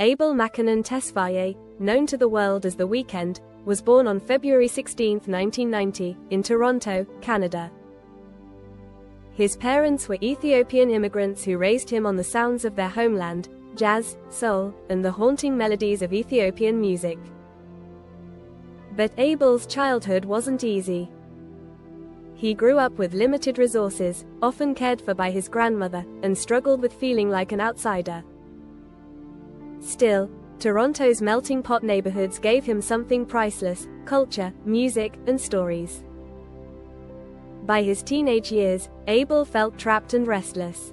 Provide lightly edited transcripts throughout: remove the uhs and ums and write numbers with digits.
Abel Makkonen Tesfaye, known to the world as The Weeknd, was born on February 16, 1990, in Toronto, Canada. His parents were Ethiopian immigrants who raised him on the sounds of their homeland, jazz, soul, and the haunting melodies of Ethiopian music. But Abel's childhood wasn't easy. He grew up with limited resources, often cared for by his grandmother, and struggled with feeling like an outsider. Still, Toronto's melting pot neighborhoods gave him something priceless: culture, music, and stories. By his teenage years, Abel felt trapped and restless.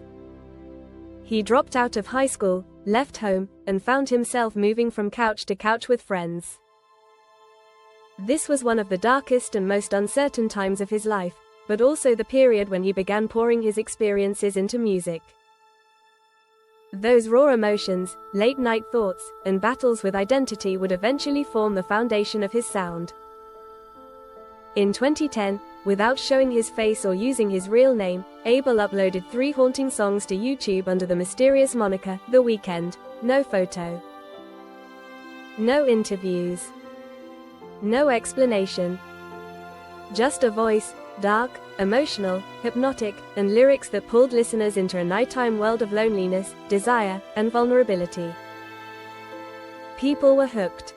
He dropped out of high school, left home, and found himself moving from couch to couch with friends. This was one of the darkest and most uncertain times of his life, but also the period when he began pouring his experiences into music. Those raw emotions, late-night thoughts, and battles with identity would eventually form the foundation of his sound. In 2010, without showing his face or using his real name, Abel uploaded 3 haunting songs to YouTube under the mysterious moniker, The Weeknd. No photo. No interviews. No explanation. Just a voice, dark, emotional, hypnotic, and lyrics that pulled listeners into a nighttime world of loneliness, desire, and vulnerability. People were hooked.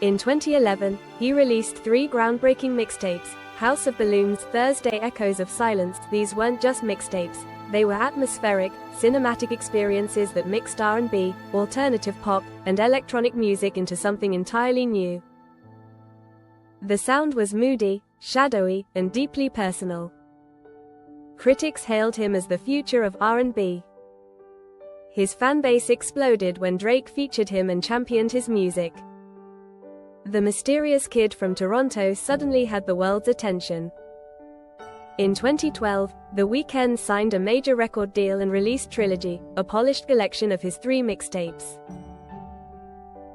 In 2011, he released 3 groundbreaking mixtapes: House of Balloons, Thursday, Echoes of Silence. These weren't just mixtapes, they were atmospheric, cinematic experiences that mixed R&B, alternative pop, and electronic music into something entirely new. The sound was moody, shadowy, and deeply personal. Critics hailed him as the future of R&B. His fanbase exploded when Drake featured him and championed his music. The mysterious kid from Toronto suddenly had the world's attention. In 2012, The Weeknd signed a major record deal and released Trilogy, a polished collection of his 3 mixtapes.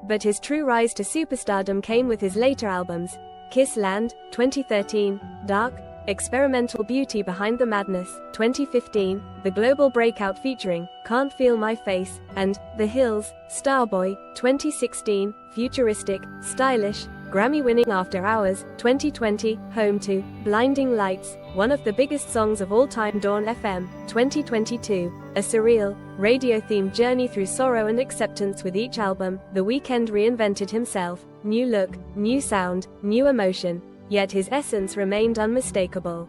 But his true rise to superstardom came with his later albums: Kiss Land, 2013, Dark, Experimental Beauty Behind the Madness, 2015, the global breakout featuring Can't Feel My Face, and The Hills, Starboy, 2016, futuristic, stylish, Grammy-winning After Hours, 2020, home to Blinding Lights, one of the biggest songs of all time. Dawn FM, 2022, a surreal, radio-themed journey through sorrow and acceptance. With each album, The Weeknd reinvented himself: new look, new sound, new emotion, yet his essence remained unmistakable.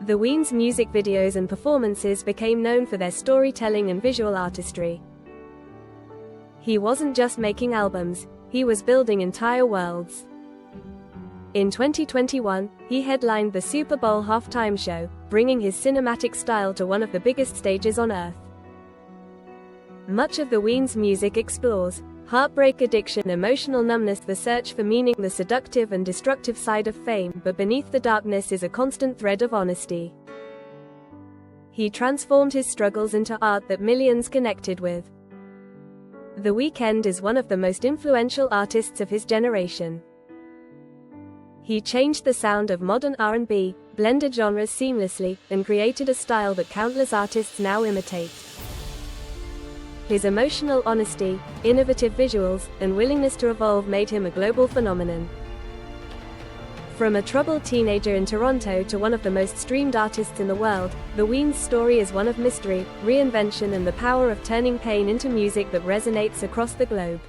The Weeknd's music videos and performances became known for their storytelling and visual artistry. He wasn't just making albums, he was building entire worlds. In 2021, he headlined the Super Bowl halftime show, bringing his cinematic style to one of the biggest stages on earth. Much of The Weeknd's music explores heartbreak, addiction, emotional numbness, the search for meaning, the seductive and destructive side of fame, but beneath the darkness is a constant thread of honesty. He transformed his struggles into art that millions connected with. The Weeknd is one of the most influential artists of his generation. He changed the sound of modern R&B, blended genres seamlessly, and created a style that countless artists now imitate. His emotional honesty, innovative visuals, and willingness to evolve made him a global phenomenon. From a troubled teenager in Toronto to one of the most streamed artists in the world, The Weeknd's story is one of mystery, reinvention, and the power of turning pain into music that resonates across the globe.